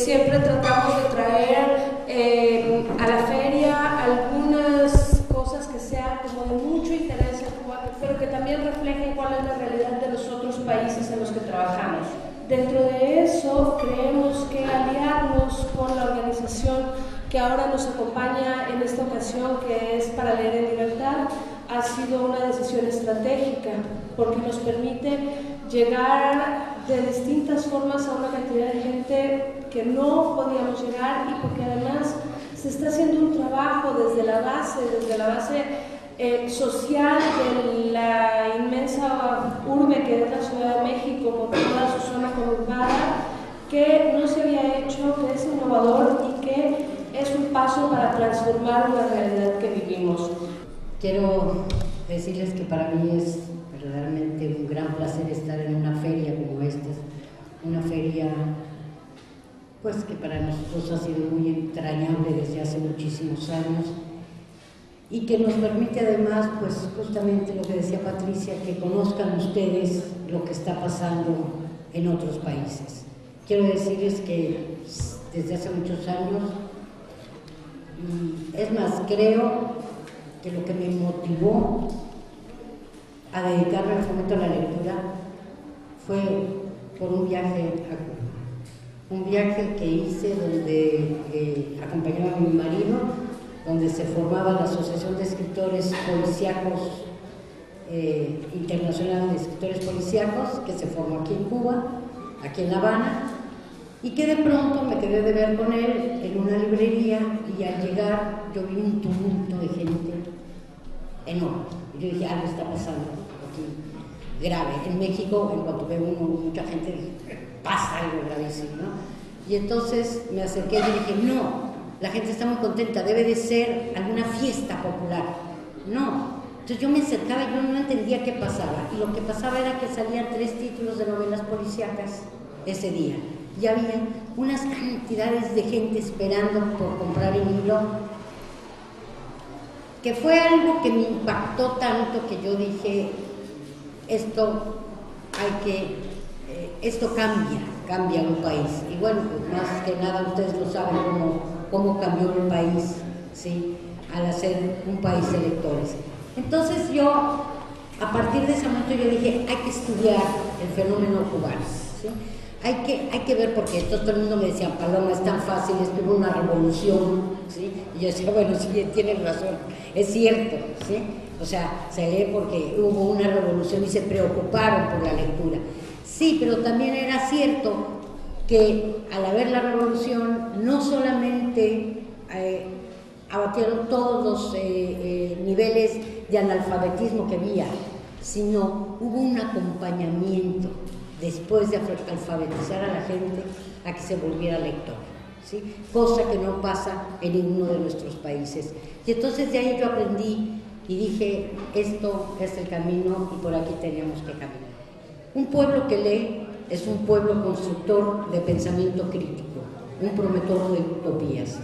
siempre tratamos de traer a la feria algunas cosas que sean como de mucho interés en Cuba, pero que también reflejen cuál es la realidad de los otros países en los que trabajamos. Dentro de eso, creemos que aliarnos con la organización que ahora nos acompaña en esta ocasión, que es Para Leer en Libertad, ha sido una decisión estratégica, porque nos permite llegar de distintas formas a una cantidad de gente que no podíamos llegar, y porque además se está haciendo un trabajo desde la base social de la inmensa urbe que es la Ciudad de México, con toda su zona conurbada, que no se había hecho, que es innovador y que es un paso para transformar la realidad que vivimos. Quiero decirles que para mí es verdaderamente un gran placer estar en una feria como esta, una feria pues que para nosotros ha sido muy entrañable desde hace muchísimos años y que nos permite además, pues justamente lo que decía Patricia, que conozcan ustedes lo que está pasando en otros países. Quiero decirles que desde hace muchos años, es más, creo que lo que me motivó a dedicarme al fomento a la lectura fue por un viaje a Cuba. Un viaje que hice donde acompañaba a mi marido, donde se formaba la Asociación de Escritores Policíacos Internacional de Escritores Policíacos, que se formó aquí en Cuba, aquí en La Habana, y que de pronto me quedé de ver con él en una librería, y al llegar yo vi un tumulto de gente enorme. Y yo dije, algo está pasando aquí grave. En México, en cuanto ve uno mucha gente, pasa algo gravísimo, ¿no? Y entonces me acerqué y dije, no, la gente está muy contenta, debe de ser alguna fiesta popular. No. Entonces yo me acercaba y yo no entendía qué pasaba. Y lo que pasaba era que salían 3 títulos de novelas policíacas ese día. Y había unas cantidades de gente esperando por comprar el libro, que fue algo que me impactó tanto que yo dije, esto cambia un país. Y bueno, pues más que nada ustedes lo saben cómo cambió el país, ¿sí?, al hacer un país de lectores. Entonces yo, a partir de ese momento yo dije, hay que estudiar el fenómeno cubano, ¿sí? Hay que ver, porque todo el mundo me decía, Paloma, es tan fácil, es que hubo una revolución, ¿sí? Y yo decía, bueno, sí, tienen razón, es cierto, ¿sí? O sea, se lee porque hubo una revolución y se preocuparon por la lectura. Sí, pero también era cierto que al haber la revolución, no solamente abatieron todos los niveles de analfabetismo que había, sino hubo un acompañamiento después de alfabetizar a la gente a que se volviera lector, ¿sí? Cosa que no pasa en ninguno de nuestros países. Y entonces de ahí yo aprendí y dije, esto es el camino y por aquí teníamos que caminar. Un pueblo que lee es un pueblo constructor de pensamiento crítico, un promotor de utopías.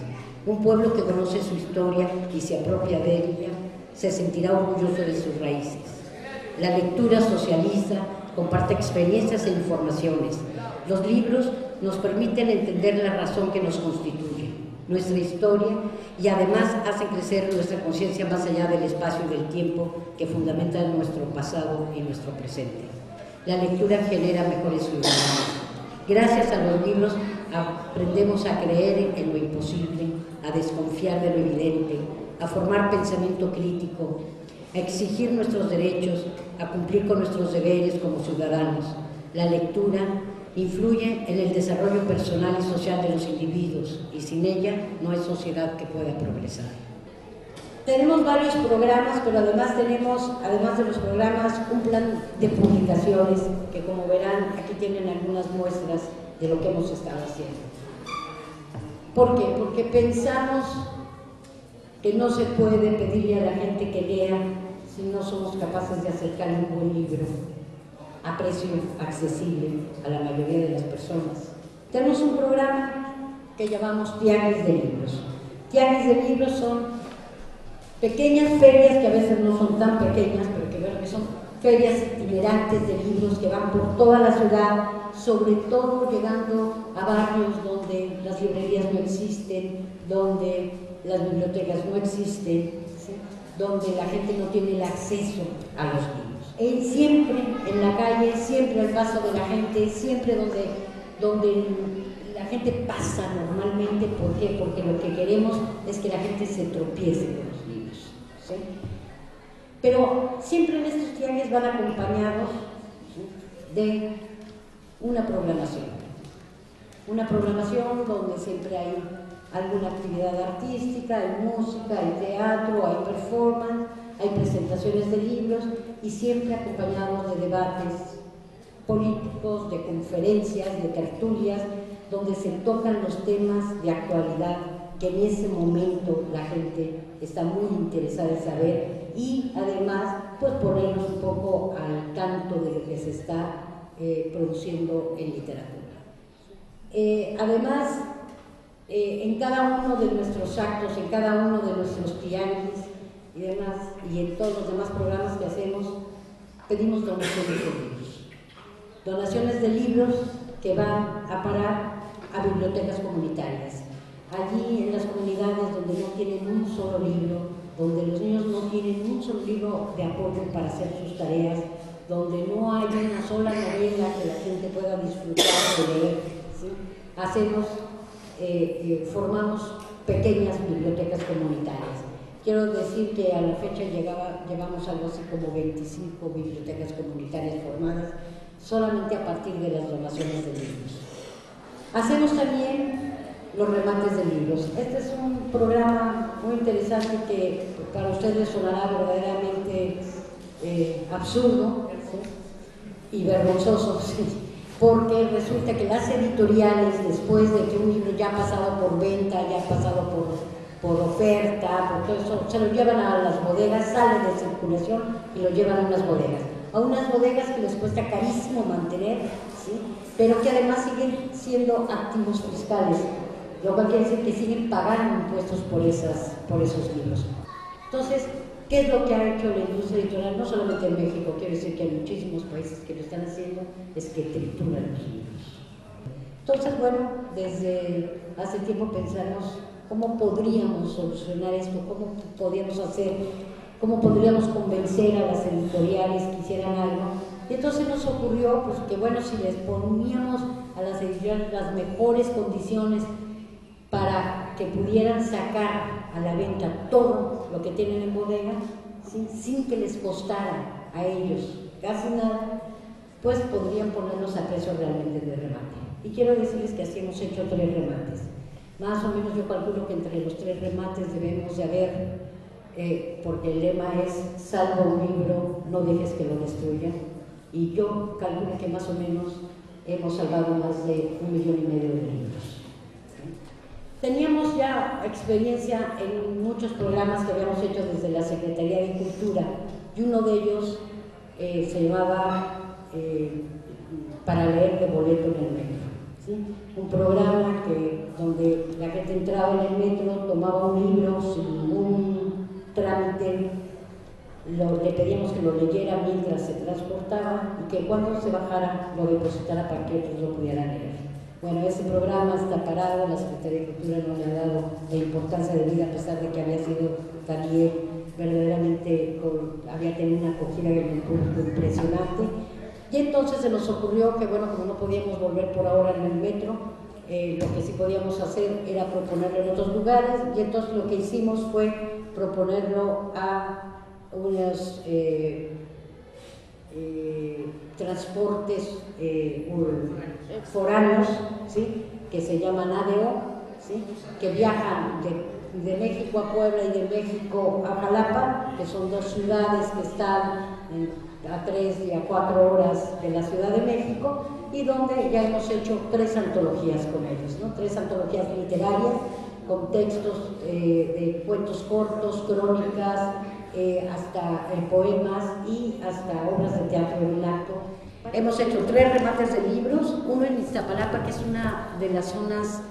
Un pueblo que conoce su historia y se apropia de ella, se sentirá orgulloso de sus raíces. La lectura socializa, comparte experiencias e informaciones. Los libros nos permiten entender la razón que nos constituye, nuestra historia, y además hacen crecer nuestra conciencia más allá del espacio y del tiempo que fundamentan nuestro pasado y nuestro presente. La lectura genera mejores ciudadanos. Gracias a los libros aprendemos a creer en lo imposible, a desconfiar de lo evidente, a formar pensamiento crítico, a exigir nuestros derechos, a cumplir con nuestros deberes como ciudadanos. La lectura influye en el desarrollo personal y social de los individuos, y sin ella no hay sociedad que pueda progresar. Tenemos varios programas, pero además tenemos, además de los programas, un plan de publicaciones que, como verán, aquí tienen algunas muestras de lo que hemos estado haciendo. ¿Por qué? Porque pensamos que no se puede pedirle a la gente que lea si no somos capaces de acercar un buen libro a precio accesible a la mayoría de las personas. Tenemos un programa que llamamos Tianguis de Libros. Tianguis de Libros son pequeñas ferias que a veces no son tan pequeñas, pero que son ferias itinerantes de libros que van por toda la ciudad, sobre todo llegando a barrios donde las librerías no existen, donde las bibliotecas no existen, ¿sí? Donde la gente no tiene el acceso a los libros. Siempre en la calle, siempre al paso de la gente, siempre donde la gente pasa normalmente. ¿Por qué? Porque lo que queremos es que la gente se tropiece con los libros, ¿sí? Pero siempre en estos diarios van acompañados, ¿sí?, de una programación donde siempre hay alguna actividad artística, hay música, hay teatro, hay performance, hay presentaciones de libros y siempre acompañados de debates políticos, de conferencias, de tertulias, donde se tocan los temas de actualidad que en ese momento la gente está muy interesada en saber y además pues ponernos un poco al tanto de lo que se está produciendo en literatura. Además, en cada uno de nuestros actos, en cada uno de nuestros tianguis y demás, y en todos los demás programas que hacemos, pedimos donaciones de libros. Donaciones de libros que van a parar a bibliotecas comunitarias. Allí en las comunidades donde no tienen un solo libro, donde los niños no tienen un solo libro de apoyo para hacer sus tareas, donde no hay una sola novela que la gente pueda disfrutar de leer, ¿sí? Formamos pequeñas bibliotecas comunitarias. Quiero decir que a la fecha llegamos a algo así como 25 bibliotecas comunitarias formadas solamente a partir de las donaciones de libros. Hacemos también los remates de libros. Este es un programa muy interesante que para ustedes sonará verdaderamente absurdo, ¿sí?, y vergonzoso, ¿sí?, porque resulta que las editoriales, después de que un libro ya ha pasado por venta, ya ha pasado por oferta, por todo eso, se lo llevan a las bodegas, sale de circulación y lo llevan a unas bodegas que les cuesta carísimo mantener, ¿sí?, pero que además siguen siendo activos fiscales, lo cual quiere decir que siguen pagando impuestos por esos libros. Entonces, ¿qué es lo que ha hecho la industria editorial? No solamente en México, quiero decir que hay muchísimos países que lo están haciendo, es que trituran los libros. Entonces, bueno, desde hace tiempo pensamos cómo podríamos solucionar esto, cómo podíamos hacer, cómo podríamos convencer a las editoriales que hicieran algo. Y entonces nos ocurrió pues, que, bueno, si les poníamos a las editoriales las mejores condiciones para que pudieran sacar a la venta todo lo que tienen en bodega, ¿sí?, sin que les costara a ellos casi nada, pues podrían ponerlos a precio realmente de remate. Y quiero decirles que así hemos hecho 3 remates. Más o menos yo calculo que entre los 3 remates debemos de haber, porque el lema es salva un libro, no dejes que lo destruya, y yo calculo que más o menos hemos salvado más de 1,5 millones de libros. Teníamos ya experiencia en muchos programas que habíamos hecho desde la Secretaría de Cultura y uno de ellos se llamaba Para leer de boleto en el metro, ¿sí? Un programa donde la gente entraba en el metro, tomaba un libro sin ningún trámite, le pedíamos que lo leyera mientras se transportaba y que cuando se bajara lo depositara para que otros lo pudieran leer. Bueno, ese programa está parado, la Secretaría de Cultura no le ha dado la importancia de vida a pesar de que había sido también verdaderamente, había tenido una acogida en el público impresionante. Y entonces se nos ocurrió que, bueno, como no podíamos volver por ahora en el metro, lo que sí podíamos hacer era proponerlo en otros lugares, y entonces lo que hicimos fue proponerlo a unos transportes foráneos, ¿sí?, que se llaman ADO, ¿sí?, que viajan de México a Puebla y de México a Jalapa, que son 2 ciudades que están a 3 y a 4 horas de la Ciudad de México, y donde ya hemos hecho 3 antologías con ellos, ¿no? 3 antologías literarias con textos de cuentos cortos, crónicas, hasta poemas y hasta obras de teatro en acto. Hemos hecho 3 remates de libros, uno en Iztapalapa, que es una de las zonas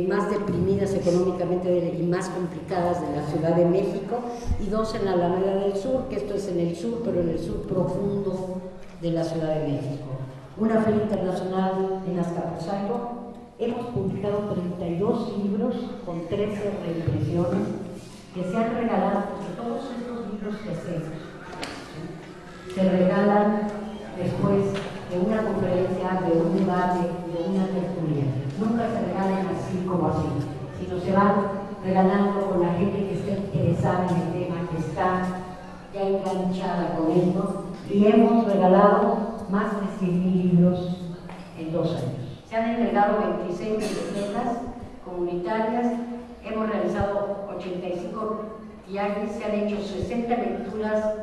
más deprimidas económicamente y más complicadas de la Ciudad de México, y 2 en la Alameda del Sur, que esto es en el sur, pero en el sur profundo de la Ciudad de México. Una feria internacional en Azcapotzalco. Hemos publicado 32 libros con 13 reimpresiones que se han regalado, porque todos estos libros que hacemos se regalan después de una conferencia, de un debate, de una tertulia. Nunca se regalan así como así, sino se van regalando con la gente que esté interesada en el tema, que está ya enganchada con esto, y hemos regalado más de 100,000 libros en 2 años. Se han entregado 26 bibliotecas comunitarias, hemos realizado 85 viajes, se han hecho 60 lecturas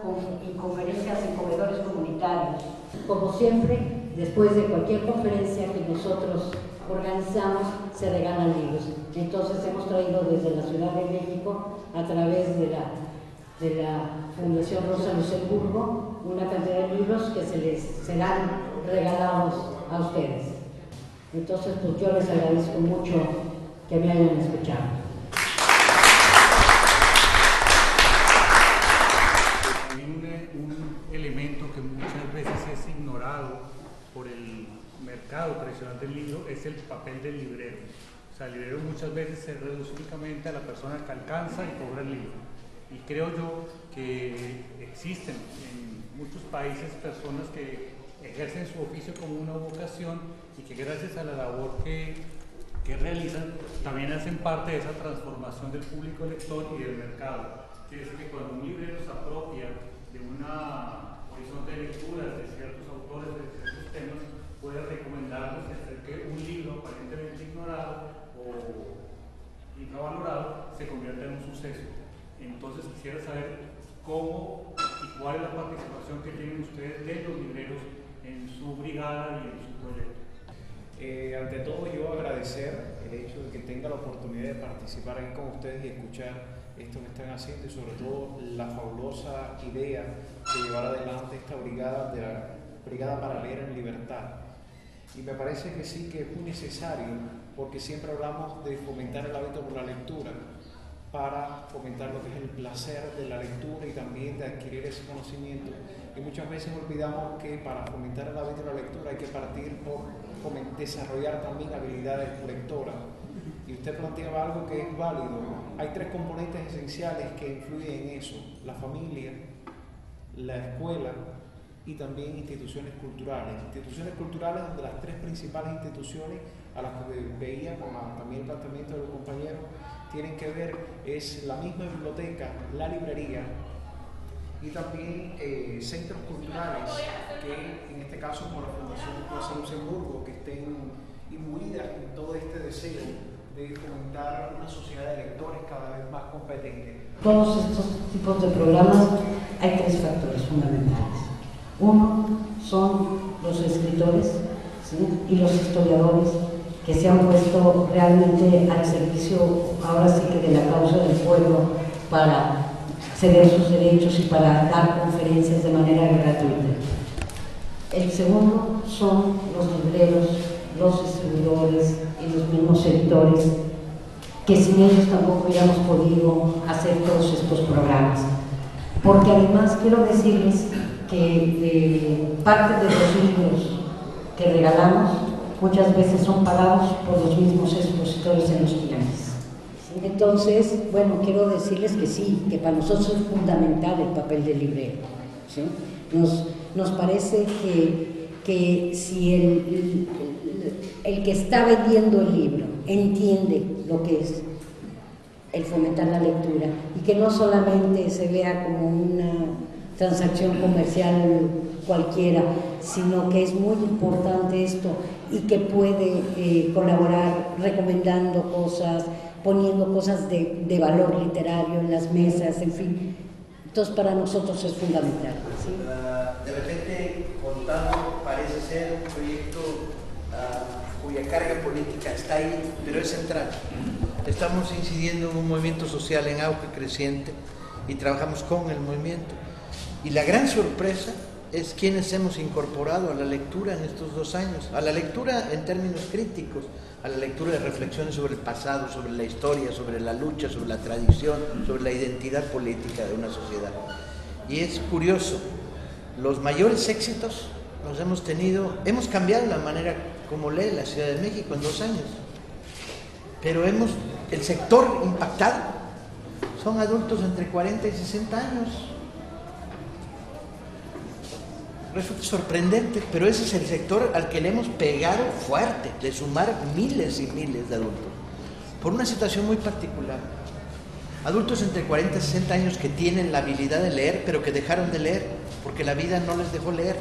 y conferencias en comedores comunitarios. Como siempre, después de cualquier conferencia que nosotros organizamos, se regalan libros. Entonces hemos traído desde la Ciudad de México, a través de la Fundación Rosa Luxemburgo, una cantidad de libros que se les serán regalados a ustedes. Entonces, pues yo les agradezco mucho que me hayan escuchado. Un elemento que muchas veces es ignorado por el mercado tradicional del libro es el papel del librero. O sea, el librero muchas veces se reduce únicamente a la persona que alcanza y cobra el libro. Y creo yo que existen en muchos países personas que ejercen su oficio como una vocación y que gracias a la labor que realizan también hacen parte de esa transformación del público lector y del mercado. Quiere decir que cuando un librero se apropia de una horizonte de lecturas de ciertos autores, de ciertos temas, puede recomendarles y hacer que un libro aparentemente ignorado o infravalorado se convierta en un suceso. Entonces quisiera saber cómo y cuál es la participación que tienen ustedes de los libreros en su brigada y en su proyecto. Ante todo, yo agradecer el hecho de que tenga la oportunidad de participar aquí con ustedes y escuchar esto que están haciendo, y sobre todo la fabulosa idea de llevar adelante esta brigada, de la Brigada para Leer en Libertad. Y me parece que sí, que es muy necesario, porque siempre hablamos de fomentar el hábito por la lectura, para fomentar lo que es el placer de la lectura y también de adquirir ese conocimiento. Y muchas veces olvidamos que para fomentar el hábito de la lectura hay que partir por desarrollar también habilidades lectoras. Y usted planteaba algo que es válido. Hay 3 componentes esenciales que influyen en eso: la familia, la escuela y también instituciones culturales. Instituciones culturales, donde las 3 principales instituciones a las que veía, como también el planteamiento de los compañeros, tienen que ver es la misma biblioteca, la librería y también centros culturales que en este caso como la Fundación Rosa Luxemburgo, que estén imbuidas en todo este deseo de fomentar una sociedad de lectores cada vez más competente. Todos estos tipos de programas hay 3 factores fundamentales. Uno son los escritores, ¿sí?, y los historiadores, que se han puesto realmente al servicio, ahora sí que de la causa del pueblo, para ceder sus derechos y para dar conferencias de manera gratuita. El segundo son los libreros, los distribuidores y los mismos editores, que sin ellos tampoco hubiéramos podido hacer todos estos programas. Porque además quiero decirles que parte de los libros que regalamos muchas veces son pagados por los mismos expositores en los viajes. Entonces, bueno, quiero decirles que sí, que para nosotros es fundamental el papel del librero, ¿sí? Nos parece que si el que está vendiendo el libro entiende lo que es el fomentar la lectura y que no solamente se vea como una transacción comercial cualquiera, sino que es muy importante esto y que puede colaborar recomendando cosas, poniendo cosas de valor literario en las mesas, en fin. Entonces para nosotros es fundamental, ¿sí? De repente, contando, parece ser un proyecto cuya carga política está ahí, pero es central. Estamos incidiendo en un movimiento social en auge creciente y trabajamos con el movimiento. Y la gran sorpresa es quienes hemos incorporado a la lectura en estos 2 años, a la lectura en términos críticos, a la lectura de reflexiones sobre el pasado, sobre la historia, sobre la lucha, sobre la tradición, sobre la identidad política de una sociedad. Y es curioso, los mayores éxitos los hemos tenido, hemos cambiado la manera como lee la Ciudad de México en 2 años, pero el sector impactado son adultos entre 40 y 60 años. Resulta sorprendente, pero ese es el sector al que le hemos pegado fuerte, de sumar miles y miles de adultos, por una situación muy particular. Adultos entre 40 y 60 años que tienen la habilidad de leer, pero que dejaron de leer, porque la vida no les dejó leer,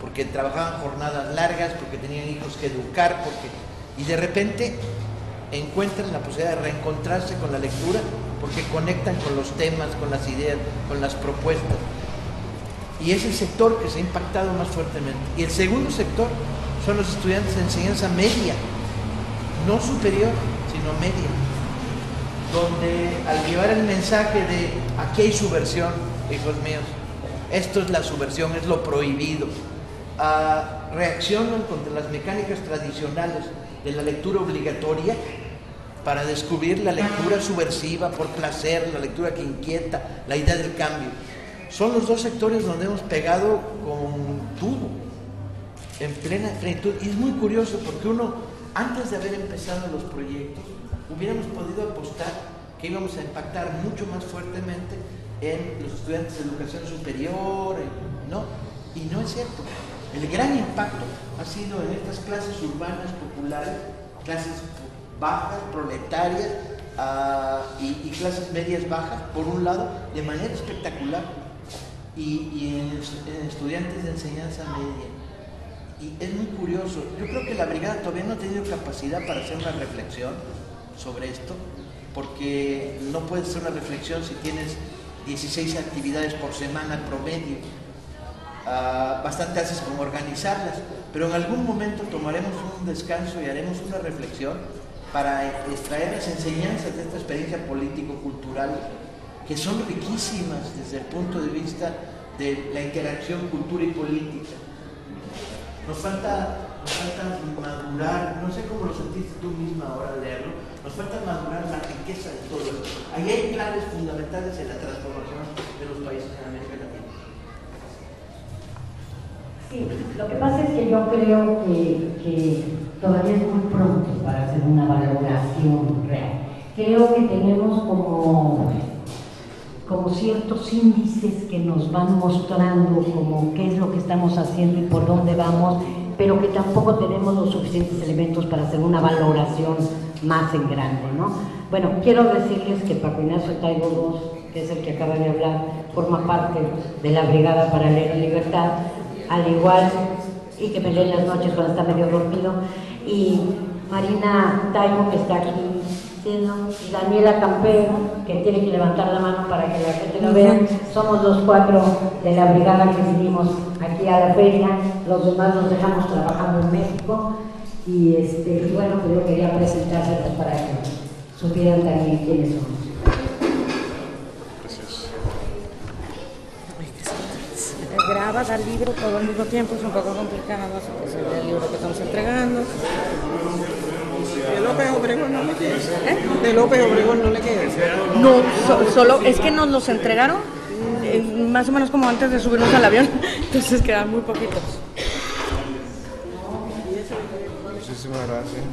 porque trabajaban jornadas largas, porque tenían hijos que educar, y de repente encuentran la posibilidad de reencontrarse con la lectura, porque conectan con los temas, con las ideas, con las propuestas. Y es el sector que se ha impactado más fuertemente. Y el segundo sector son los estudiantes de enseñanza media, no superior, sino media, donde al llevar el mensaje de aquí hay subversión, hijos míos, esto es la subversión, es lo prohibido, reaccionan contra las mecánicas tradicionales de la lectura obligatoria para descubrir la lectura subversiva por placer, la lectura que inquieta, la idea del cambio. Son los 2 sectores donde hemos pegado con tubo, en plena plenitud. Y es muy curioso porque uno, antes de haber empezado los proyectos, hubiéramos podido apostar que íbamos a impactar mucho más fuertemente en los estudiantes de educación superior, ¿no? Y no es cierto. El gran impacto ha sido en estas clases urbanas populares, clases bajas, proletarias, y clases medias bajas, por un lado, de manera espectacular, y en estudiantes de enseñanza media. Y es muy curioso, yo creo que la brigada todavía no ha tenido capacidad para hacer una reflexión sobre esto, porque no puedes hacer una reflexión si tienes 16 actividades por semana promedio. Bastante haces con organizarlas, pero en algún momento tomaremos un descanso y haremos una reflexión para extraer las enseñanzas de esta experiencia político-cultural, que son riquísimas desde el punto de vista de la interacción cultura y política. Nos falta madurar, no sé cómo lo sentiste tú misma ahora al leerlo, nos falta madurar la riqueza de todo esto. Ahí hay claves fundamentales en la transformación de los países en América Latina. Sí, lo que pasa es que yo creo que todavía es muy pronto para hacer una valoración real. Creo que tenemos como ciertos índices que nos van mostrando como qué es lo que estamos haciendo y por dónde vamos, pero que tampoco tenemos los suficientes elementos para hacer una valoración más en grande, ¿no? Bueno, quiero decirles que Paco Ignacio Taibo II, que es el que acaba de hablar, forma parte de la Brigada para Leer en Libertad, al igual, y que me lee en las noches cuando está medio dormido, y Marina Taibo, que está aquí, y Daniela Campero, que tiene que levantar la mano para que la gente lo vea. Somos los 4 de la brigada que vinimos aquí a la feria, los demás nos dejamos trabajando en México, y bueno, pues yo quería presentárselos para que supieran también quiénes somos. Graba, da libro todo al mismo tiempo, es un poco complicado, es el libro que estamos entregando. De López Obregón no le queda. De López Obregón no le queda. No, solo es que nos los entregaron más o menos como antes de subirnos al avión, entonces quedan muy poquitos. Muchísimas gracias.